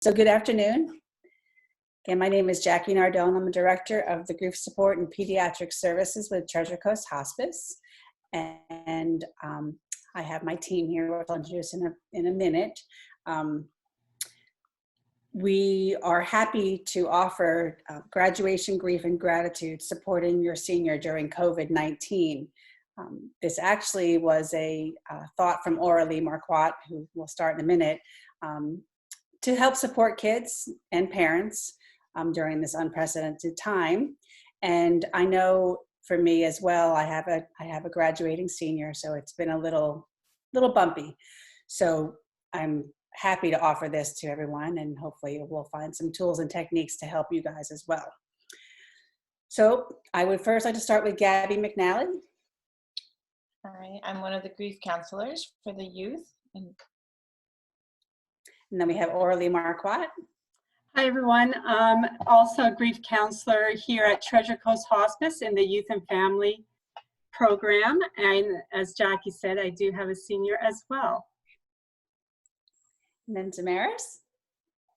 So good afternoon. Again, my name is Jackie Nardone. I'm the Director of the Grief Support and Pediatric Services with Treasure Coast Hospice. And I have my team here, which I'll introduce in a minute. We are happy to offer graduation grief and gratitude supporting your senior during COVID-19. This actually was a thought from Aurélie Marquardt, who will start in a minute, to help support kids and parents during this unprecedented time. And I know for me as well, I have a graduating senior, so it's been a little bumpy. So I'm happy to offer this to everyone, and hopefully we'll find some tools and techniques to help you guys as well. So I would first like to start with Gabby McNally. All right, I'm one of the grief counselors for the youth. And then we have Aurélie Marquardt. Hi, everyone. Also a grief counselor here at Treasure Coast Hospice in the Youth and Family program. And as Jackie said, I do have a senior as well. And then Zamaris.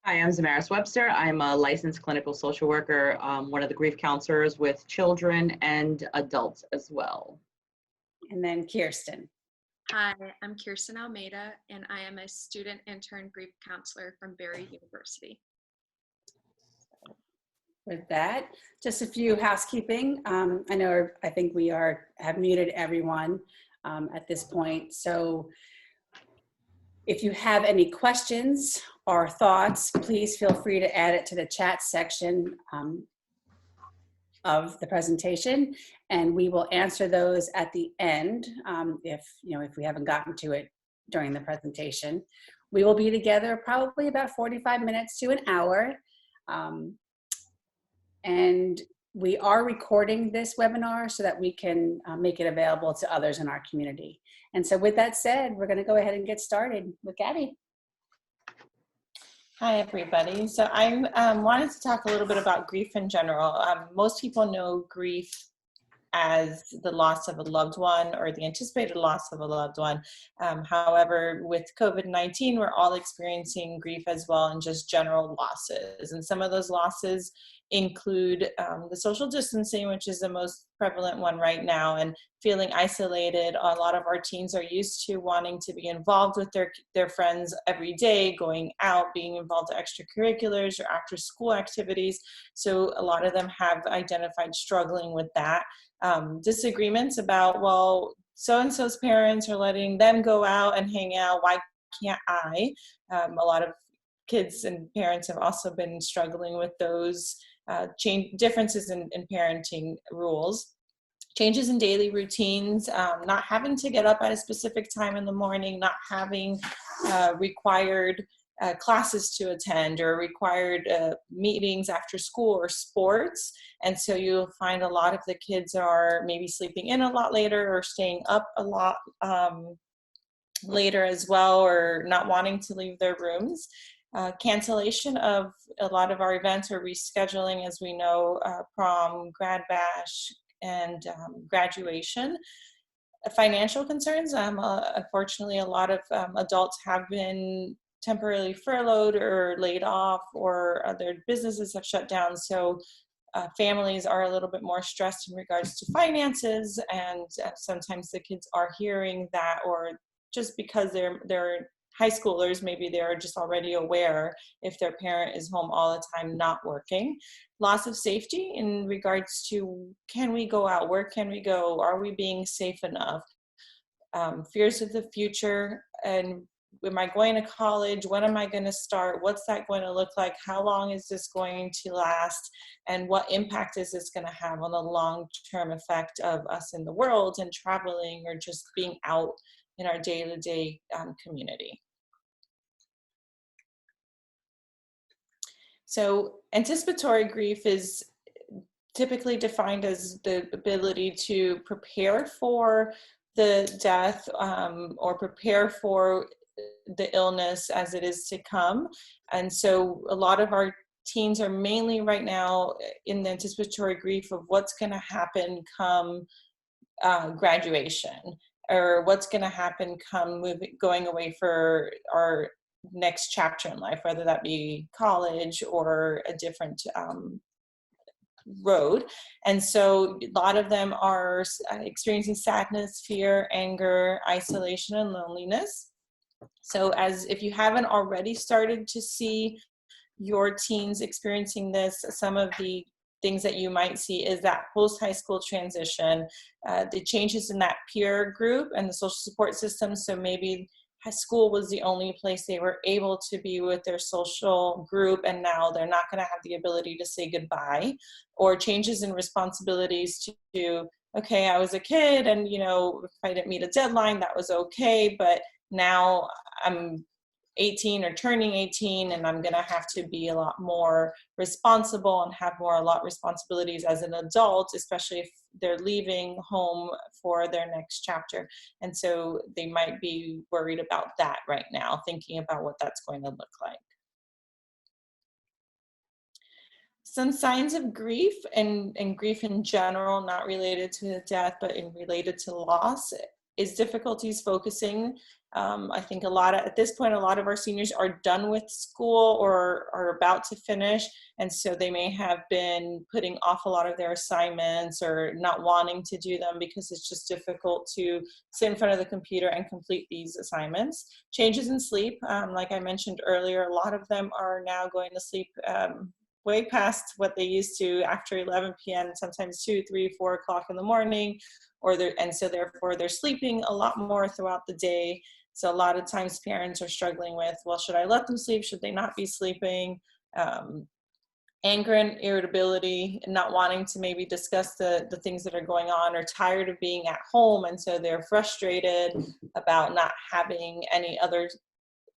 Hi, I'm Zamaris Webster. I'm a licensed clinical social worker, one of the grief counselors with children and adults as well. And then Kirsten. Hi, I'm Kirsten Almeida, and I am a student intern grief counselor from Barry University. With that, just a few housekeeping. I think we have muted everyone at this point. So if you have any questions or thoughts, please feel free to add it to the chat section of the presentation, and we will answer those at the end if we haven't gotten to it during the presentation. We will be together probably about 45 minutes to an hour. And we are recording this webinar so that we can make it available to others in our community. And so with that said, we're gonna go ahead and get started with Gabby. Hi, everybody. So I wanted to talk a little bit about grief in general. Most people know grief as the loss of a loved one or the anticipated loss of a loved one. However, with COVID-19, we're all experiencing grief as well, and just general losses. And some of those losses include the social distancing, which is the most prevalent one right now, and feeling isolated. A lot of our teens are used to wanting to be involved with their friends every day, going out, being involved in extracurriculars or after school activities. So a lot of them have identified struggling with that. Disagreements about, well, so-and-so's parents are letting them go out and hang out, why can't I? A lot of kids and parents have also been struggling with those differences in parenting rules. Changes in daily routines, not having to get up at a specific time in the morning, not having required classes to attend or required meetings after school or sports. And so you'll find a lot of the kids are maybe sleeping in a lot later or staying up a lot later as well, or not wanting to leave their rooms. Cancellation of a lot of our events or rescheduling, as we know, prom, grad bash, and graduation. Financial concerns. Unfortunately, a lot of adults have been temporarily furloughed or laid off, or their businesses have shut down. So families are a little bit more stressed in regards to finances, and sometimes the kids are hearing that, or just because they're high schoolers, maybe they're just already aware if their parent is home all the time not working. Loss of safety in regards to, can we go out? Where can we go? Are we being safe enough? Fears of the future, and am I going to college? When am I going to start? What's that going to look like? How long is this going to last? And what impact is this going to have on the long-term effect of us in the world and traveling or just being out in our day-to-day community? So anticipatory grief is typically defined as the ability to prepare for the death or prepare for the illness as it is to come. And so a lot of our teens are mainly right now in the anticipatory grief of what's going to happen come graduation, or what's going to happen come going away for our next chapter in life, whether that be college or a different road. And so a lot of them are experiencing sadness, fear, anger, isolation, and loneliness. So if you haven't already started to see your teens experiencing this, some of the things that you might see is that post-high school transition, the changes in that peer group and the social support system. So maybe high school was the only place they were able to be with their social group, and now they're not going to have the ability to say goodbye, or changes in responsibilities to, okay, I was a kid, and if I didn't meet a deadline, that was okay, but now I'm 18 or turning 18, and I'm going to have to be a lot more responsible and have a lot responsibilities as an adult, especially if they're leaving home for their next chapter. And so they might be worried about that right now, thinking about what that's going to look like. Some signs of grief, and grief in general, not related to death, but related to loss, is difficulties focusing. I think at this point, a lot of our seniors are done with school or are about to finish. And so they may have been putting off a lot of their assignments or not wanting to do them because it's just difficult to sit in front of the computer and complete these assignments. Changes in sleep, like I mentioned earlier, a lot of them are now going to sleep way past what they used to after 11 p.m., sometimes 2, 3, 4 o'clock in the morning, and so therefore they're sleeping a lot more throughout the day. So a lot of times parents are struggling with, well, should I let them sleep? Should they not be sleeping? Anger and irritability, and not wanting to maybe discuss the things that are going on, or tired of being at home, and so they're frustrated about not having any other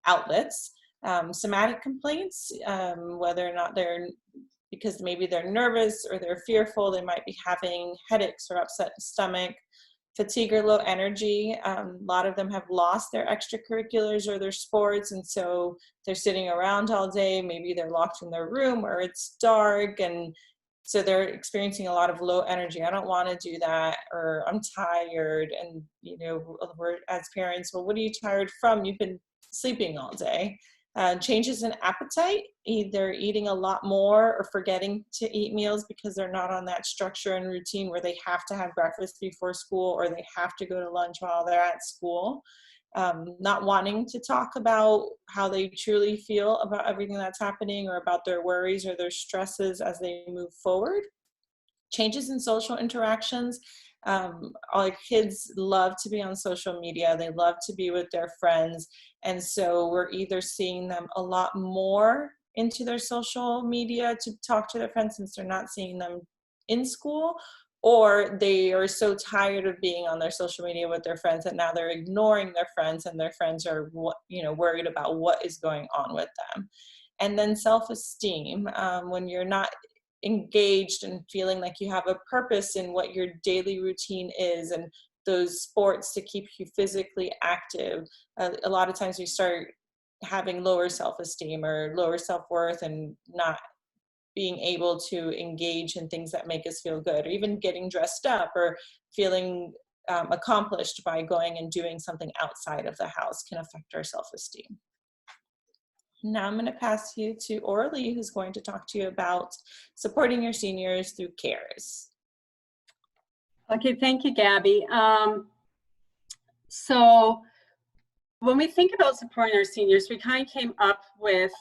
outlets. Somatic complaints, whether or not because maybe they're nervous or they're fearful, they might be having headaches or upset stomach. Fatigue or low energy, a lot of them have lost their extracurriculars or their sports, and so they're sitting around all day. Maybe they're locked in their room or it's dark, and so they're experiencing a lot of low energy. I don't want to do that, or I'm tired. And we're, as parents, well, what are you tired from? You've been sleeping all day. Changes in appetite, either eating a lot more or forgetting to eat meals because they're not on that structure and routine where they have to have breakfast before school, or they have to go to lunch while they're at school. Not wanting to talk about how they truly feel about everything that's happening, or about their worries or their stresses as they move forward. Changes in social interactions. Our kids love to be on social media. They love to be with their friends. And so we're either seeing them a lot more into their social media to talk to their friends since they're not seeing them in school, or they are so tired of being on their social media with their friends that now they're ignoring their friends, and their friends are worried about what is going on with them. And then self-esteem, when you're not engaged and feeling like you have a purpose in what your daily routine is, and those sports to keep you physically active. A lot of times we start having lower self-esteem or lower self-worth, and not being able to engage in things that make us feel good, or even getting dressed up or feeling accomplished by going and doing something outside of the house can affect our self-esteem. Now I'm going to pass you to Orly, who's going to talk to you about supporting your seniors through CARES. Okay, thank you, Gabby. So when we think about supporting our seniors, we kind of came up with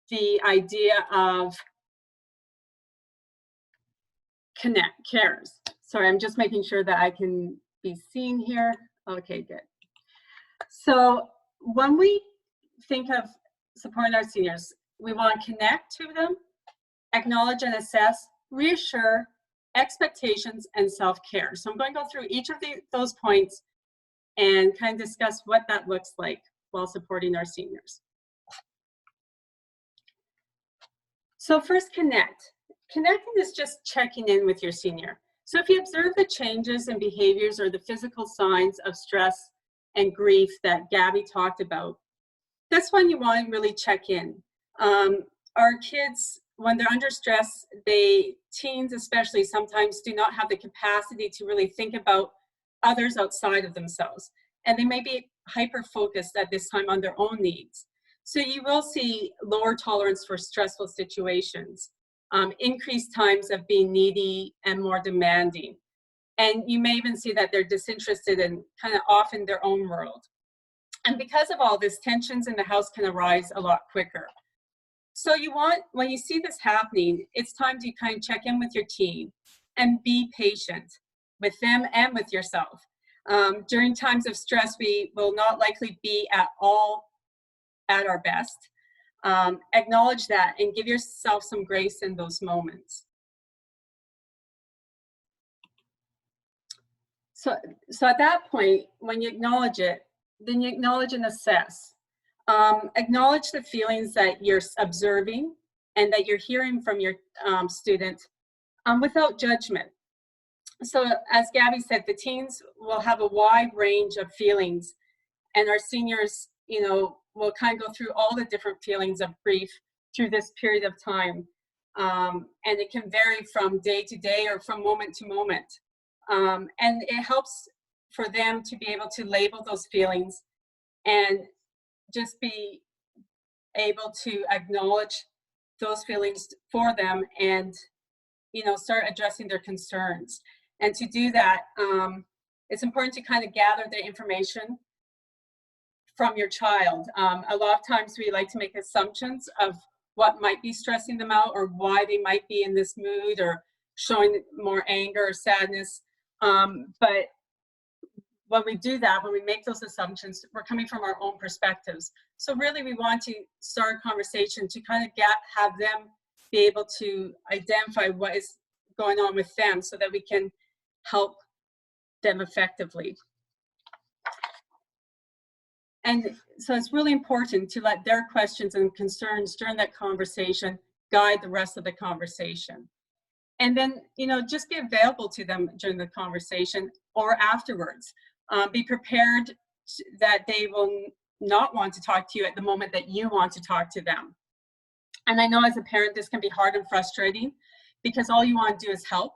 the idea of CARES. Sorry, I'm just making sure that I can be seen here. Okay, good. So when we think of supporting our seniors, we want to connect to them, acknowledge and assess, reassure, expectations, and self-care. So I'm going to go through each of those points and kind of discuss what that looks like while supporting our seniors. So first, connect. Connecting is just checking in with your senior. So if you observe the changes in behaviors or the physical signs of stress and grief that Gabby talked about, that's when you want to really check in. Our kids, when they're under stress, teens especially, sometimes do not have the capacity to really think about others outside of themselves. And they may be hyper-focused at this time on their own needs. So you will see lower tolerance for stressful situations, increased times of being needy and more demanding. And you may even see that they're disinterested and kind of off in their own world. And because of all this, tensions in the house can arise a lot quicker. So you want, when you see this happening, it's time to kind of check in with your teen and be patient with them and with yourself. During times of stress, we will not likely be at all at our best. Acknowledge that and give yourself some grace in those moments. So at that point, when you acknowledge it, then you acknowledge and assess. Acknowledge the feelings that you're observing and that you're hearing from your student without judgment. So as Gabby said, the teens will have a wide range of feelings, and our seniors, you know, will kind of go through all the different feelings of grief through this period of time. And it can vary from day to day or from moment to moment. And it helps for them to be able to label those feelings and just be able to acknowledge those feelings for them and, you know, start addressing their concerns. And to do that, it's important to kind of gather the information from your child. A lot of times we like to make assumptions of what might be stressing them out or why they might be in this mood or showing more anger or sadness. But when we do that, when we make those assumptions, we're coming from our own perspectives. So really we want to start a conversation to kind of have them be able to identify what is going on with them so that we can help them effectively. And so it's really important to let their questions and concerns during that conversation guide the rest of the conversation. And then, you know, just be available to them during the conversation or afterwards. Be prepared that they will not want to talk to you at the moment that you want to talk to them. And I know as a parent, this can be hard and frustrating because all you want to do is help.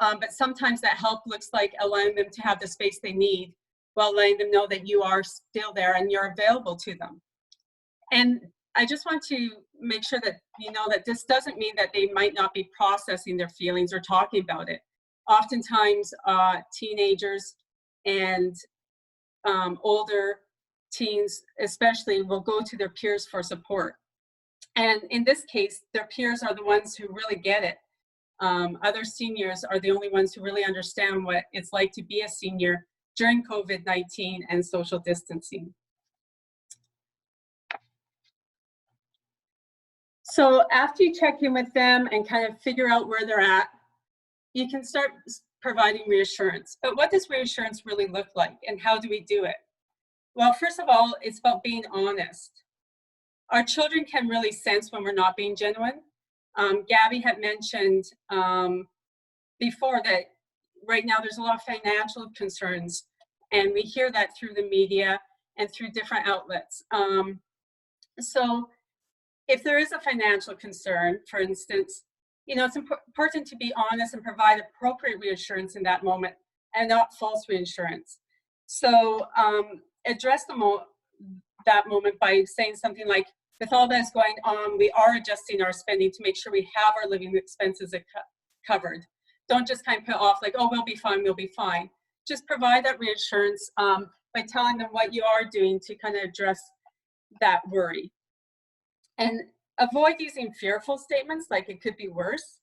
But sometimes that help looks like allowing them to have the space they need while letting them know that you are still there and you're available to them. And I just want to make sure that you know that this doesn't mean that they might not be processing their feelings or talking about it. Oftentimes, teenagers and older teens especially will go to their peers for support. And in this case, their peers are the ones who really get it. Other seniors are the only ones who really understand what it's like to be a senior during COVID-19 and social distancing. So after you check in with them and kind of figure out where they're at, you can start providing reassurance. But what does reassurance really look like and how do we do it? Well, first of all, it's about being honest. Our children can really sense when we're not being genuine. Gabby had mentioned before that right now there's a lot of financial concerns, and we hear that through the media and through different outlets. So if there is a financial concern, for instance, you know, it's important to be honest and provide appropriate reassurance in that moment and not false reassurance. So address that moment by saying something like, with all that's going on, we are adjusting our spending to make sure we have our living expenses covered. Don't just kind of put off like, oh, we'll be fine, we'll be fine. Just provide that reassurance by telling them what you are doing to kind of address that worry. And avoid using fearful statements like it could be worse.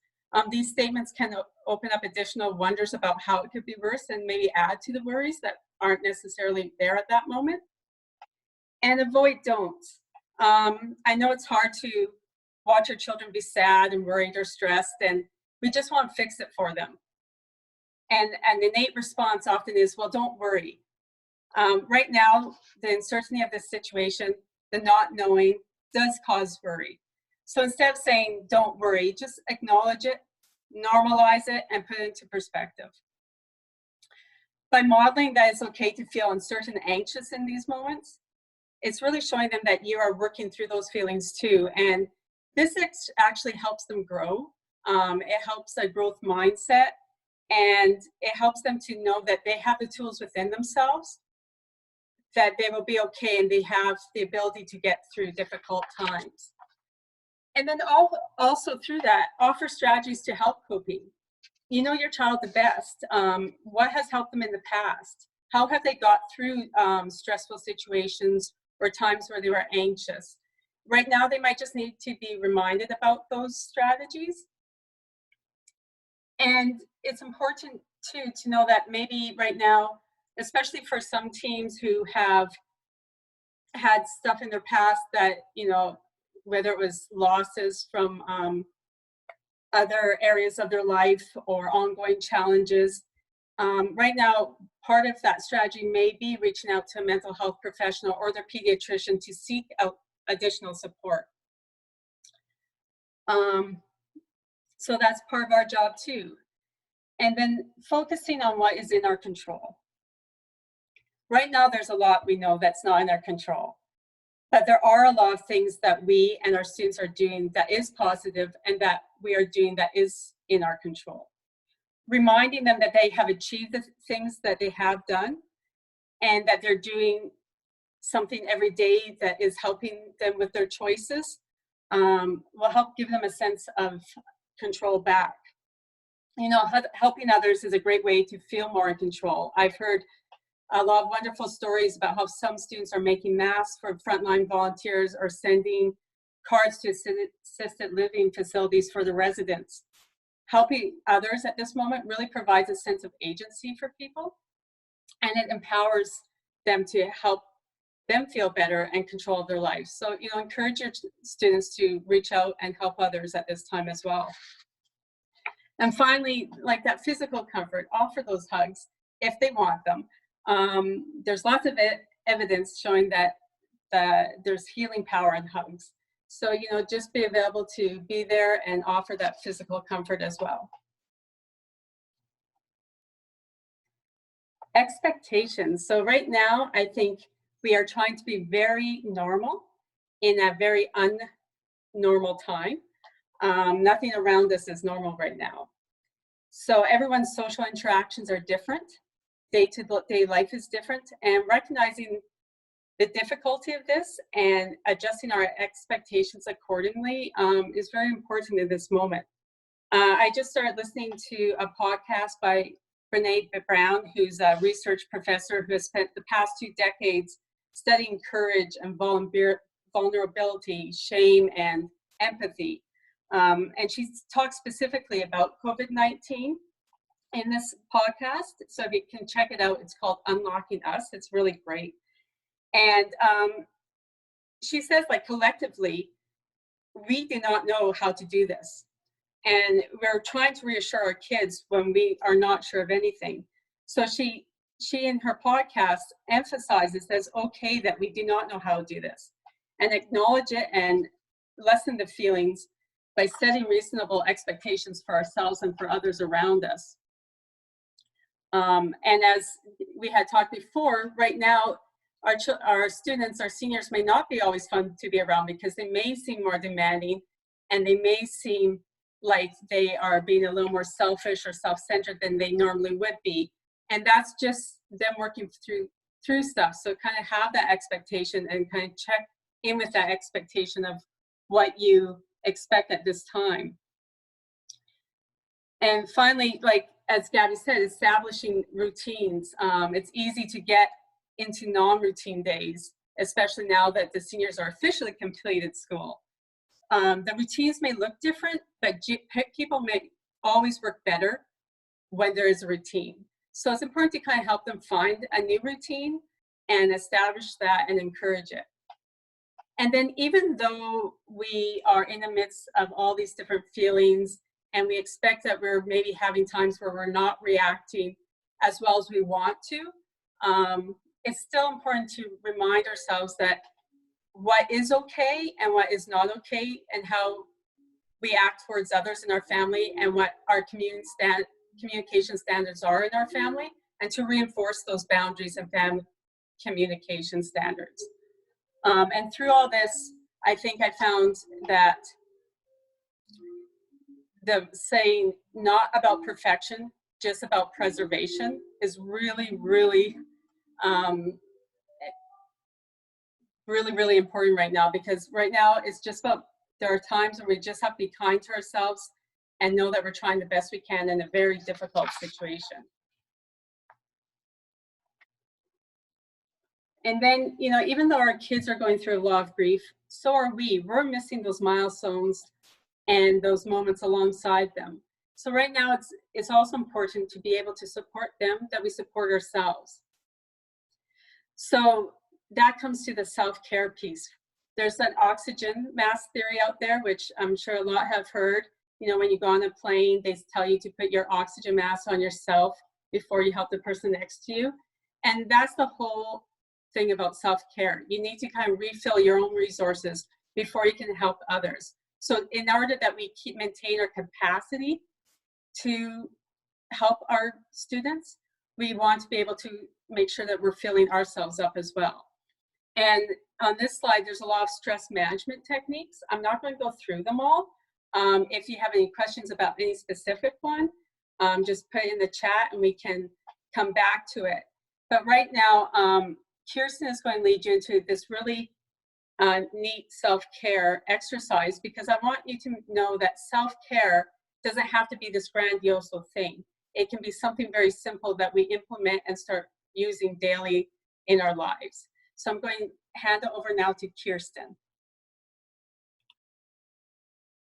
These statements can open up additional wonders about how it could be worse and maybe add to the worries that aren't necessarily there at that moment. And avoid don'ts. I know it's hard to watch your children be sad and worried or stressed, and we just want to fix it for them. And the innate response often is, well, don't worry. Right now, the uncertainty of this situation, the not knowing, does cause worry. So instead of saying, don't worry, just acknowledge it, normalize it, and put it into perspective. By modeling that it's okay to feel uncertain and anxious in these moments, it's really showing them that you are working through those feelings too. And this actually helps them grow. It helps a growth mindset, and it helps them to know that they have the tools within themselves that they will be okay and they have the ability to get through difficult times. And then also through that, offer strategies to help coping. You know your child the best. What has helped them in the past? How have they got through stressful situations or times where they were anxious? Right now, they might just need to be reminded about those strategies. And it's important too to know that maybe right now, especially for some teams who have had stuff in their past that, you know, whether it was losses from other areas of their life or ongoing challenges, right now, part of that strategy may be reaching out to a mental health professional or their pediatrician to seek out additional support. So that's part of our job too. And then focusing on what is in our control. Right now, there's a lot we know that's not in our control, but there are a lot of things that we and our students are doing that is positive and that we are doing that is in our control. Reminding them that they have achieved the things that they have done and that they're doing something every day that is helping them with their choices will help give them a sense of control back. You know, helping others is a great way to feel more in control. I've heard a lot of wonderful stories about how some students are making masks for frontline volunteers or sending cards to assisted living facilities for the residents. Helping others at this moment really provides a sense of agency for people, and it empowers them to help them feel better and control their lives. So, you know, encourage your students to reach out and help others at this time as well. And finally, like that physical comfort, offer those hugs if they want them. There's lots of evidence showing that there's healing power in hugs. So, you know, just be available to be there and offer that physical comfort as well. Expectations. So right now, I think we are trying to be very normal in a very unnormal time. Nothing around us is normal right now. So everyone's social interactions are different. Day-to-day life is different, and recognizing the difficulty of this and adjusting our expectations accordingly is very important in this moment. I just started listening to a podcast by Brene Brown, who's a research professor who has spent the past 2 decades studying courage and vulnerability, shame, and empathy. And she talks specifically about COVID-19 in this podcast. So if you can check it out, it's called Unlocking Us. It's really great. And she says, like, collectively, we do not know how to do this. And we're trying to reassure our kids when we are not sure of anything. So she in her podcast emphasizes that it's okay that we do not know how to do this, and acknowledge it and lessen the feelings by setting reasonable expectations for ourselves and for others around us. And as we had talked before, right now, our students, our seniors may not be always fun to be around because they may seem more demanding and they may seem like they are being a little more selfish or self-centered than they normally would be. And that's just them working through stuff. So kind of have that expectation and kind of check in with that expectation of what you expect at this time. And finally, like as Gabby said, establishing routines. It's easy to get into non-routine days, especially now that the seniors are officially completed school. The routines may look different, but people may always work better when there is a routine. So it's important to kind of help them find a new routine and establish that and encourage it. And then even though we are in the midst of all these different feelings and we expect that we're maybe having times where we're not reacting as well as we want to, it's still important to remind ourselves that what is okay and what is not okay, and how we act towards others in our family, and what our communication standards are in our family, and to reinforce those boundaries and family communication standards. And through all this, I think I found that the saying not about perfection, just about preservation is really, really really, really important right now, because right now it's just about, there are times when we just have to be kind to ourselves and know that we're trying the best we can in a very difficult situation. And then, you know, even though our kids are going through a lot of grief, so are we. We're missing those milestones and those moments alongside them. So right now it's also important to be able to support them, that we support ourselves. So that comes to the self-care piece. There's that oxygen mask theory out there, which I'm sure a lot have heard. You know, when you go on a plane, they tell you to put your oxygen mask on yourself before you help the person next to you. And that's the whole thing about self-care. You need to kind of refill your own resources before you can help others. So in order that we maintain our capacity to help our students, we want to be able to make sure that we're filling ourselves up as well. And on this slide, there's a lot of stress management techniques. I'm not going to go through them all. If you have any questions about any specific one, just put it in the chat and we can come back to it. But right now, Kirsten is going to lead you into this really neat self-care exercise, because I want you to know that self-care doesn't have to be this grandiose thing. It can be something very simple that we implement and start using daily in our lives. So I'm going to hand it over now to Kirsten.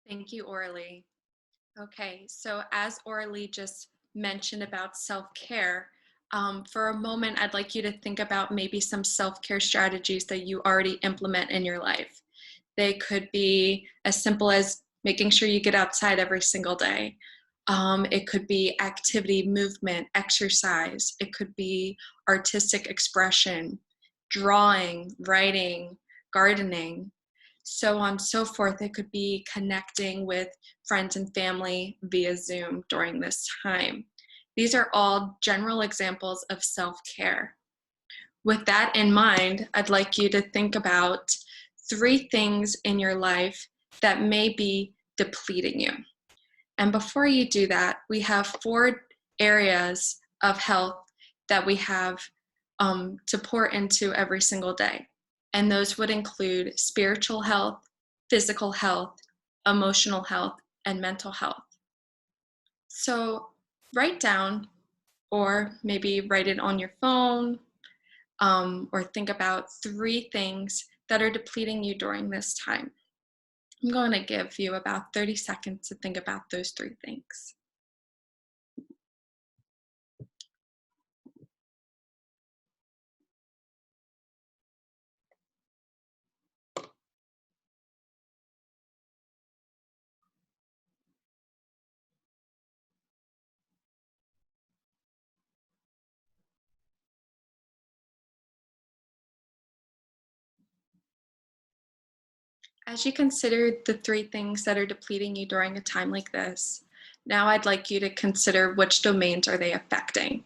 Thank you, Orly. Okay, so as Orly just mentioned about self-care, for a moment, I'd like you to think about maybe some self-care strategies that you already implement in your life. They could be as simple as making sure you get outside every single day. It could be activity, movement, exercise. It could be artistic expression, drawing, writing, gardening, so on and so forth. It could be connecting with friends and family via Zoom during this time. These are all general examples of self-care. With that in mind, I'd like you to think about 3 things in your life that may be depleting you. And before you do that, we have 4 areas of health that we have to pour into every single day. And those would include spiritual health, physical health, emotional health, and mental health. So write down, or maybe write it on your phone, or think about 3 things that are depleting you during this time. I'm going to give you about 30 seconds to think about those 3 things. As you consider the 3 things that are depleting you during a time like this, now I'd like you to consider which domains are they affecting.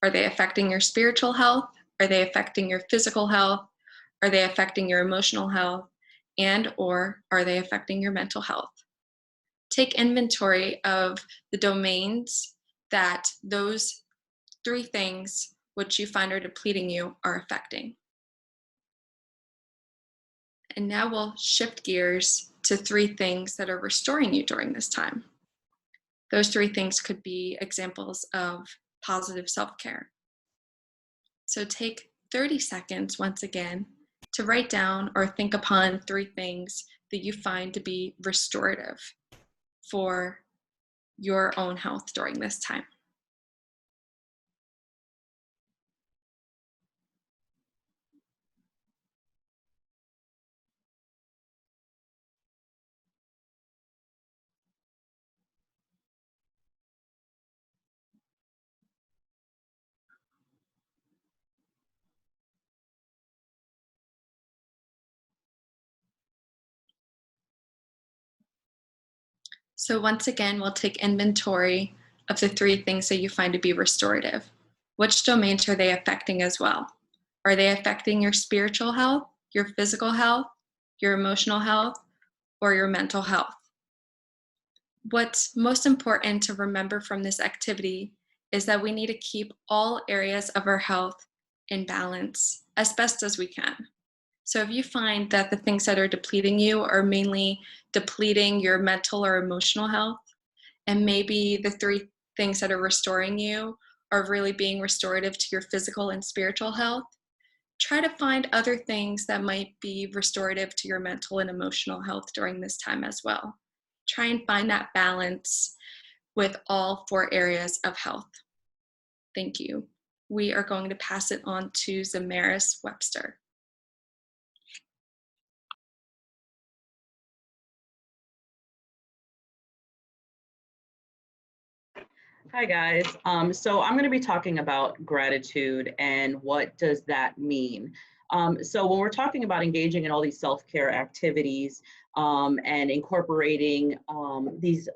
Are they affecting your spiritual health? Are they affecting your physical health? Are they affecting your emotional health? And or are they affecting your mental health? Take inventory of the domains that those 3 things which you find are depleting you are affecting. And now we'll shift gears to 3 things that are restoring you during this time. Those 3 things could be examples of positive self-care. So take 30 seconds once again to write down or think upon 3 things that you find to be restorative for your own health during this time. So once again, we'll take inventory of the 3 things that you find to be restorative. Which domains are they affecting as well? Are they affecting your spiritual health, your physical health, your emotional health, or your mental health? What's most important to remember from this activity is that we need to keep all areas of our health in balance as best as we can. So if you find that the things that are depleting you are mainly depleting your mental or emotional health, and maybe the three things that are restoring you are really being restorative to your physical and spiritual health, try to find other things that might be restorative to your mental and emotional health during this time as well. Try and find that balance with all 4 areas of health. Thank you. We are going to pass it on to Zamaris Webster. Hi guys. So I'm going to be talking about gratitude and what does that mean. So when we're talking about engaging in all these self-care activities and incorporating these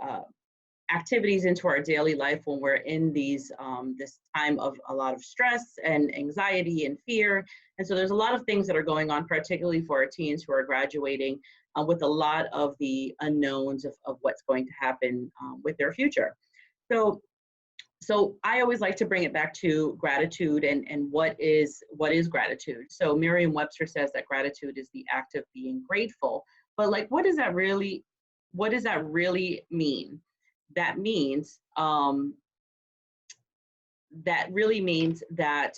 activities into our daily life when we're in these this time of a lot of stress and anxiety and fear, and so there's a lot of things that are going on, particularly for our teens who are graduating with a lot of the unknowns of what's going to happen with their future. So I always like to bring it back to gratitude and what is gratitude. So Merriam-Webster says that gratitude is the act of being grateful. But like, what does that really mean? That means that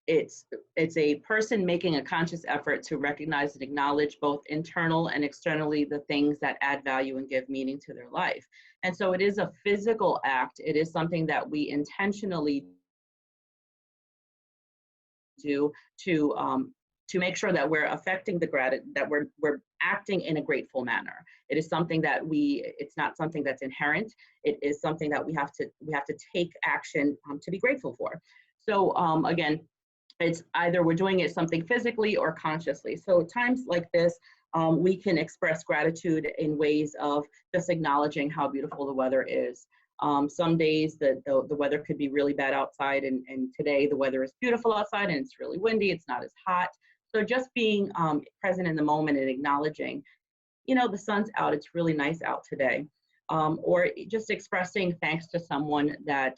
it's a person making a conscious effort to recognize and acknowledge both internal and externally the things that add value and give meaning to their life. And so it is a physical act. It is something that we intentionally do to make sure that we're affecting that we're acting in a grateful manner. It is something that it's not something that's inherent. It is something that we have to take action to be grateful for. So again, it's either we're doing it something physically or consciously. So times like this, we can express gratitude in ways of just acknowledging how beautiful the weather is. Some days the weather could be really bad outside, and today the weather is beautiful outside and it's really windy, it's not as hot. So just being present in the moment and acknowledging, the sun's out, it's really nice out today. Or just expressing thanks to someone that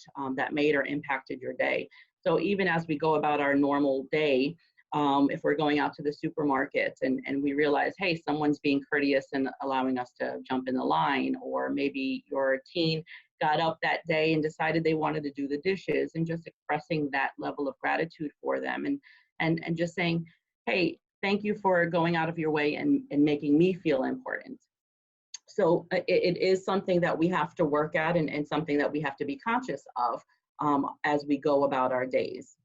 made or impacted your day. So even as we go about our normal day, if we're going out to the supermarket and we realize, hey, someone's being courteous and allowing us to jump in the line, or maybe your teen got up that day and decided they wanted to do the dishes, and just expressing that level of gratitude for them and just saying, hey, thank you for going out of your way and making me feel important. So it is something that we have to work at and something that we have to be conscious of as we go about our days.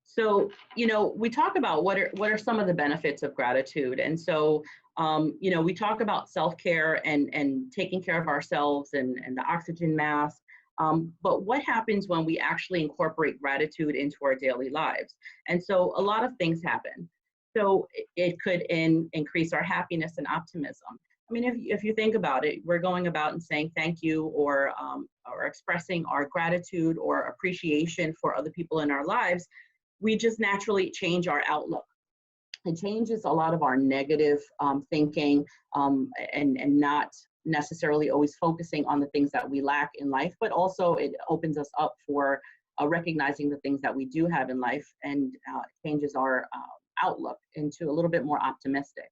So, we talk about what are some of the benefits of gratitude. And so, we talk about self-care and taking care of ourselves and the oxygen mask. But what happens when we actually incorporate gratitude into our daily lives? And so a lot of things happen. So it could increase our happiness and optimism. I mean, if you think about it, we're going about and saying thank you or expressing our gratitude or appreciation for other people in our lives. We just naturally change our outlook. It changes a lot of our negative thinking and not necessarily always focusing on the things that we lack in life, but also it opens us up for recognizing the things that we do have in life, and changes our outlook into a little bit more optimistic.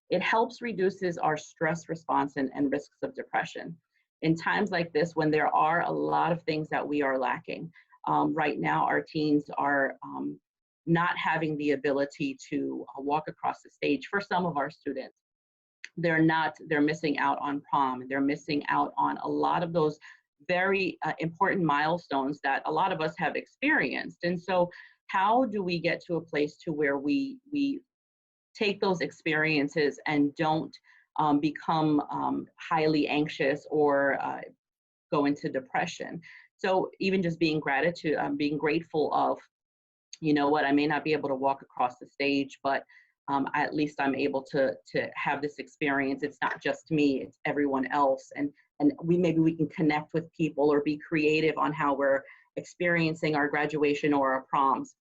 It helps reduces our stress response and risks of depression. In times like this, when there are a lot of things that we are lacking, right now our teens are not having the ability to walk across the stage. For some of our students, they're missing out on prom, they're missing out on a lot of those very important milestones that a lot of us have experienced. And so how do we get to a place to where we take those experiences and don't become highly anxious or go into depression? So even just being being grateful of, I may not be able to walk across the stage, but at least I'm able to have this experience. It's not just me, it's everyone else. And maybe we can connect with people or be creative on how we're experiencing our graduation or our proms.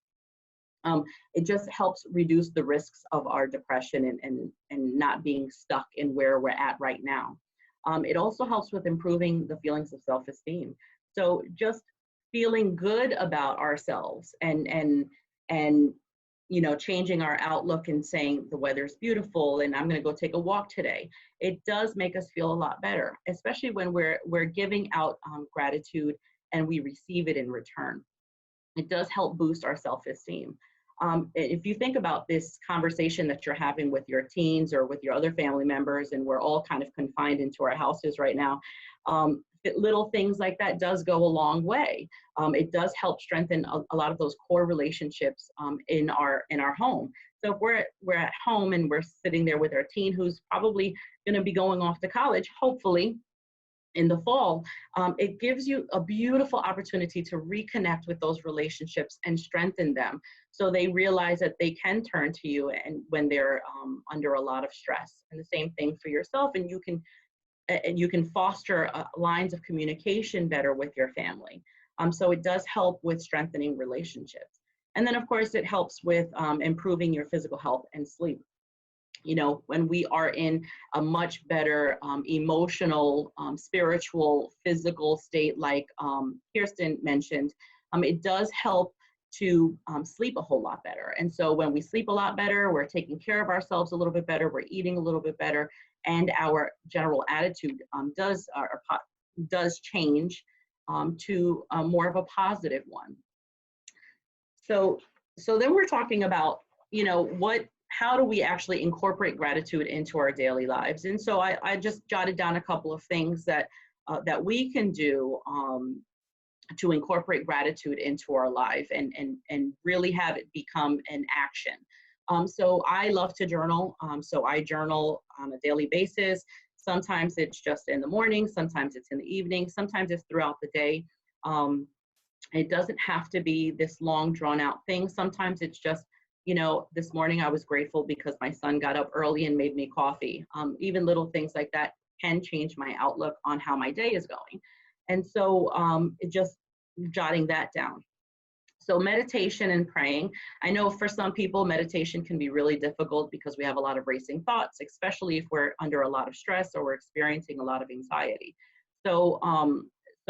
It just helps reduce the risks of our depression and not being stuck in where we're at right now. It also helps with improving the feelings of self-esteem. So just feeling good about ourselves and you know, changing our outlook and saying the weather's beautiful and I'm going to go take a walk today, it does make us feel a lot better, especially when we're giving out gratitude and we receive it in return. It does help boost our self-esteem. If you think about this conversation that you're having with your teens or with your other family members, and we're all kind of confined into our houses right now, little things like that does go a long way. It does help strengthen a lot of those core relationships in our home. So if we're at home and we're sitting there with our teen who's probably going to be going off to college, hopefully in the fall, it gives you a beautiful opportunity to reconnect with those relationships and strengthen them, so they realize that they can turn to you and when they're under a lot of stress. And the same thing for yourself, and you can foster lines of communication better with your family. So it does help with strengthening relationships. And then of course it helps with improving your physical health and sleep. You know, when we are in a much better emotional, spiritual, physical state, like Kirsten mentioned, it does help to sleep a whole lot better. And so when we sleep a lot better, we're taking care of ourselves a little bit better, we're eating a little bit better, and our general attitude does change to more of a positive one. So then we're talking about, you know, how do we actually incorporate gratitude into our daily lives? And so I just jotted down a couple of things that we can do to incorporate gratitude into our life and really have it become an action. So I love to journal. So I journal on a daily basis. Sometimes it's just in the morning, sometimes it's in the evening, sometimes it's throughout the day. It doesn't have to be this long drawn out thing. Sometimes it's just, you know, this morning I was grateful because my son got up early and made me coffee. Even little things like that can change my outlook on how my day is going. And so just jotting that down. So meditation and praying. I know for some people, meditation can be really difficult because we have a lot of racing thoughts, especially if we're under a lot of stress or we're experiencing a lot of anxiety. So,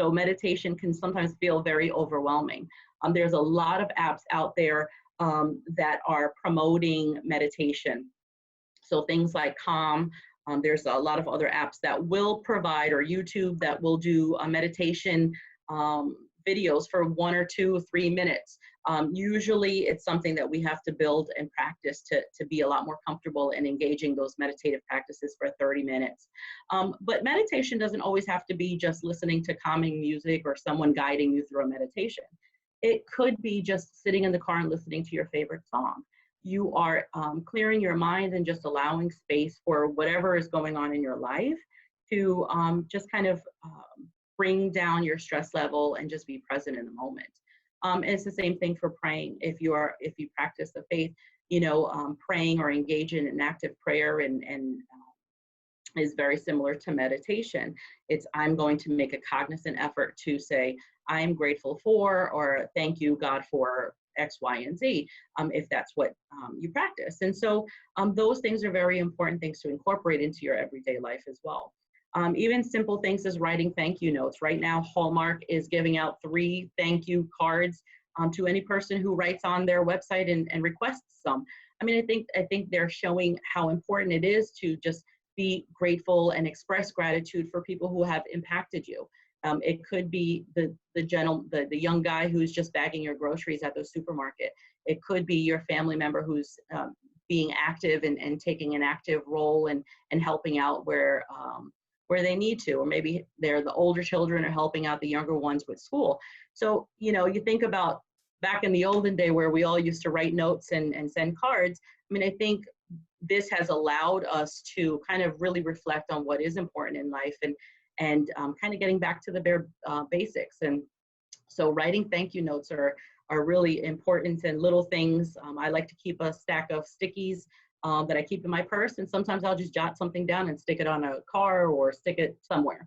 so meditation can sometimes feel very overwhelming. There's a lot of apps out there that are promoting meditation. So things like Calm, there's a lot of other apps that will provide, or YouTube that will do a meditation videos for 1 or 2 or 3 minutes. Usually it's something that we have to build and practice to be a lot more comfortable in engaging those meditative practices for 30 minutes. But meditation doesn't always have to be just listening to calming music or someone guiding you through a meditation. It could be just sitting in the car and listening to your favorite song. You are clearing your mind and just allowing space for whatever is going on in your life to just kind of bring down your stress level and just be present in the moment. It's the same thing for praying. If you practice the faith, you know, praying or engage in an active prayer and is very similar to meditation. It's, I'm going to make a cognizant effort to say, I am grateful for, or thank you, God, for X, Y, and Z, if that's what you practice. And so those things are very important things to incorporate into your everyday life as well. Even simple things as writing thank you notes. Right now, Hallmark is giving out 3 thank you cards to any person who writes on their website and requests some. I mean, I think they're showing how important it is to just be grateful and express gratitude for people who have impacted you. It could be the young guy who's just bagging your groceries at the supermarket. It could be your family member who's being active and taking an active role and helping out where they need to, or maybe they're the older children are helping out the younger ones with school. So, you know, you think about back in the olden day where we all used to write notes and send cards. I mean, I think this has allowed us to kind of really reflect on what is important in life and kind of getting back to the bare basics. And so writing thank you notes are really important, and little things. I like to keep a stack of stickies that I keep in my purse, and sometimes I'll just jot something down and stick it on a car or stick it somewhere.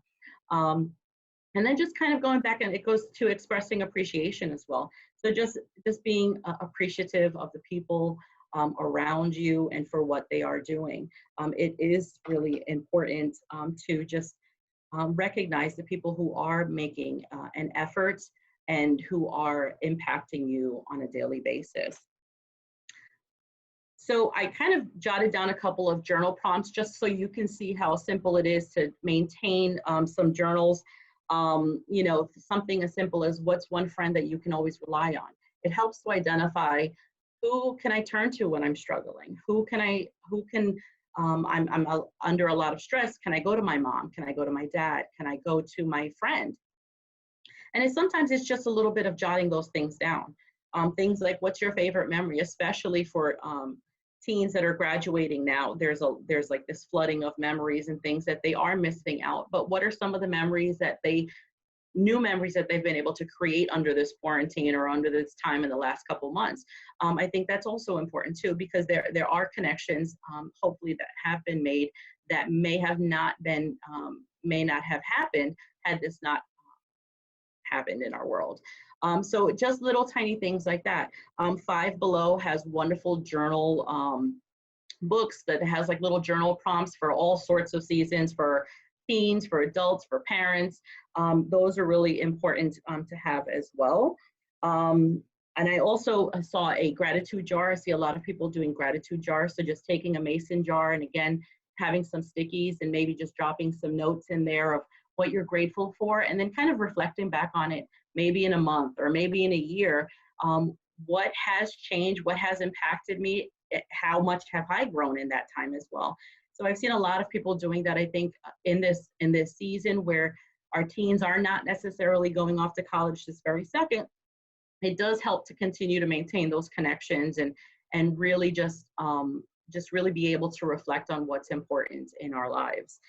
And then just kind of going back, and it goes to expressing appreciation as well. So just being appreciative of the people around you and for what they are doing. It is really important to just recognize the people who are making an effort and who are impacting you on a daily basis. So I kind of jotted down a couple of journal prompts just so you can see how simple it is to maintain some journals. You know, something as simple as what's one friend that you can always rely on. It helps to identify who can I turn to when I'm struggling? I'm under a lot of stress. Can I go to my mom? Can I go to my dad? Can I go to my friend? And sometimes it's just a little bit of jotting those things down. Things like, what's your favorite memory, especially for teens that are graduating now. There's like this flooding of memories and things that they are missing out. But what are some of the memories that new memories that they've been able to create under this quarantine or under this time in the last couple months? I think that's also important too, because there are connections, hopefully, that have been made that may not have happened had this not happened in our world. So just little tiny things like that. Five Below has wonderful journal books that has like little journal prompts for all sorts of seasons, for teens, for adults, for parents. Those are really important to have as well. And I also saw a gratitude jar. I see a lot of people doing gratitude jars. So just taking a mason jar and again, having some stickies and maybe just dropping some notes in there of what you're grateful for, and then kind of reflecting back on it, maybe in a month or maybe in a year. What has changed? What has impacted me? How much have I grown in that time as well? So I've seen a lot of people doing that. I think in this season where our teens are not necessarily going off to college this very second, it does help to continue to maintain those connections and really just really be able to reflect on what's important in our lives.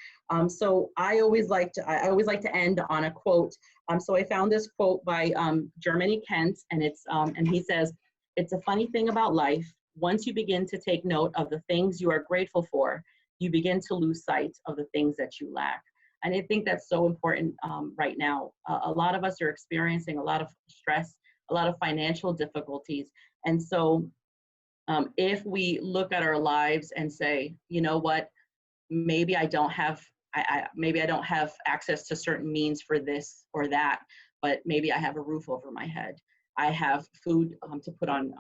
So I always like to end on a quote. So I found this quote by Germany Kent, and and he says, "It's a funny thing about life. Once you begin to take note of the things you are grateful for, you begin to lose sight of the things that you lack." And I think that's so important right now. A lot of us are experiencing a lot of stress, a lot of financial difficulties, and so if we look at our lives and say, you know what, maybe I don't have access to certain means for this or that, but maybe I have a roof over my head. I have food to put on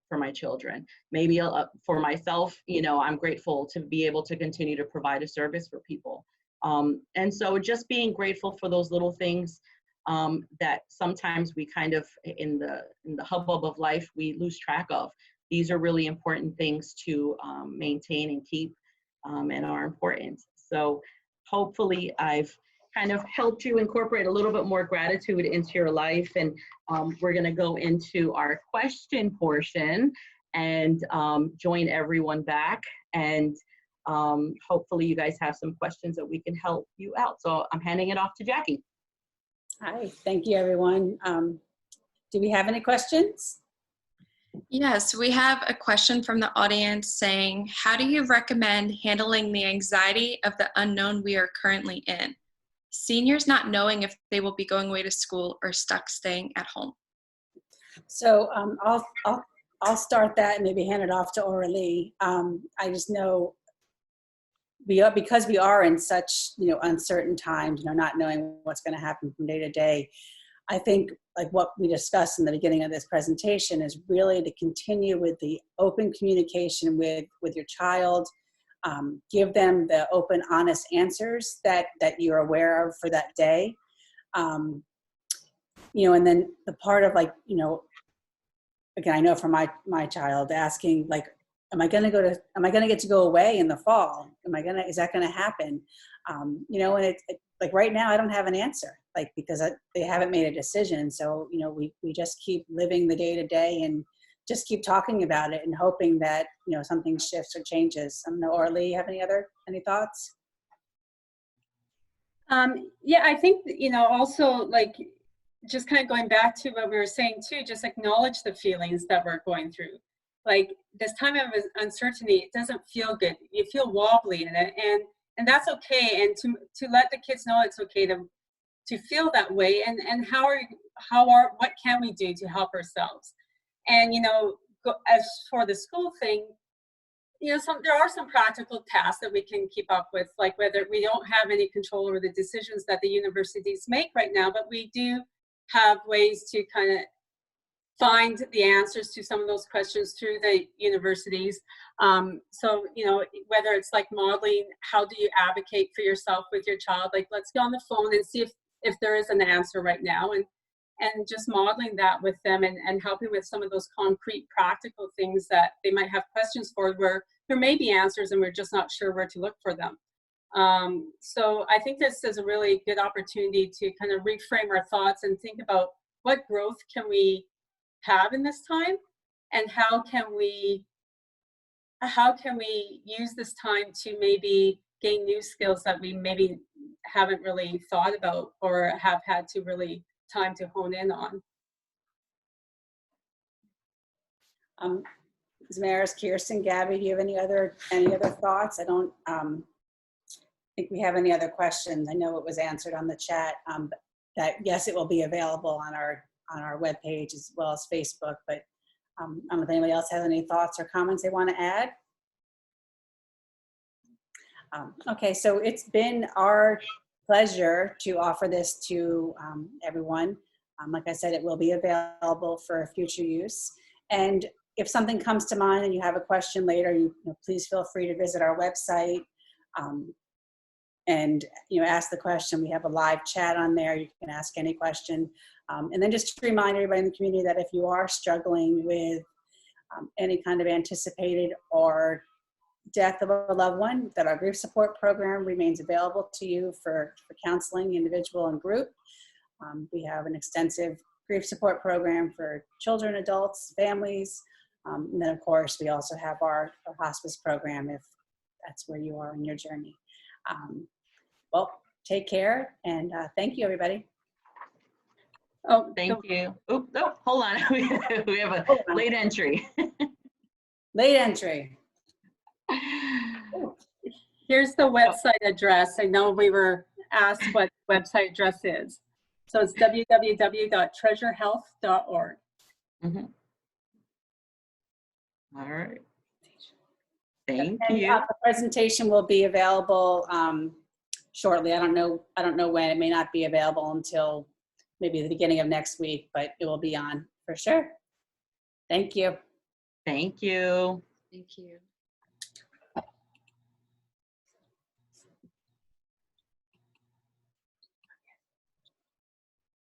for my children. Maybe for myself, you know, I'm grateful to be able to continue to provide a service for people. And so just being grateful for those little things that sometimes we kind of, in the hubbub of life, we lose track of. These are really important things to maintain and keep and are important. So hopefully I've kind of helped you incorporate a little bit more gratitude into your life. And we're gonna go into our question portion and join everyone back. And hopefully you guys have some questions that we can help you out. So I'm handing it off to Jackie. Hi, thank you, everyone. Do we have any questions? Yes, we have a question from the audience saying, how do you recommend handling the anxiety of the unknown we are currently in? Seniors not knowing if they will be going away to school or stuck staying at home. So I'll start that and maybe hand it off to Aurelie. I just know because we are in such uncertain times, not knowing what's going to happen from day to day. I think like what we discussed in the beginning of this presentation is really to continue with the open communication with your child. Give them the open, honest answers that you're aware of for that day. And then the part of again, I know for my child asking am I going to get to go away in the fall? Is that going to happen? And like right now, I don't have an answer, because they haven't made a decision. So, we just keep living the day to day and just keep talking about it and hoping that, something shifts or changes. I don't know, Aurelie, you have any thoughts? Yeah, I think, also just kind of going back to what we were saying too, just acknowledge the feelings that we're going through. This time of uncertainty, it doesn't feel good. You feel wobbly in it, and that's okay. And to let the kids know it's okay to feel that way, and what can we do to help ourselves? And as for the school thing, there are some practical tasks that we can keep up with, like whether we don't have any control over the decisions that the universities make right now, but we do have ways to kind of find the answers to some of those questions through the universities. So, you know, whether it's like modeling, how do you advocate for yourself with your child? Like, let's get on the phone and see if there is an answer right now, and just modeling that with them, and helping with some of those concrete practical things that they might have questions for, where there may be answers and we're just not sure where to look for them. So I think this is a really good opportunity to kind of reframe our thoughts and think about what growth can we have in this time, and how can we use this time to maybe gain new skills that we maybe haven't really thought about or have had to really time to hone in on. Maris, Kirsten, Gabby, do you have any other thoughts? I don't think we have any other questions. I know it was answered on the chat, that yes, it will be available on our webpage as well as Facebook, but I don't know if anybody else has any thoughts or comments they want to add. Okay, so it's been our pleasure to offer this to everyone. Like I said, it will be available for future use. And if something comes to mind and you have a question later, you know, please feel free to visit our website and ask the question. We have a live chat on there. You can ask any question. And then just to remind everybody in the community that if you are struggling with any kind of anticipated or death of a loved one, that our grief support program remains available to you for counseling, individual and group. We have an extensive grief support program for children, adults, families. And then of course, we also have our hospice program if that's where you are in your journey. Well, take care, and thank you, everybody. Oh, thank you. Oh, hold on. We have a late entry. Late entry. Here's the website address. I know we were asked what the website address is. So it's www.treasurehealth.org. Mm-hmm. All right. Thank you. The presentation will be available shortly. I don't know when. It may not be available until maybe the beginning of next week, but it will be on for sure. Thank you. Thank you. Thank you.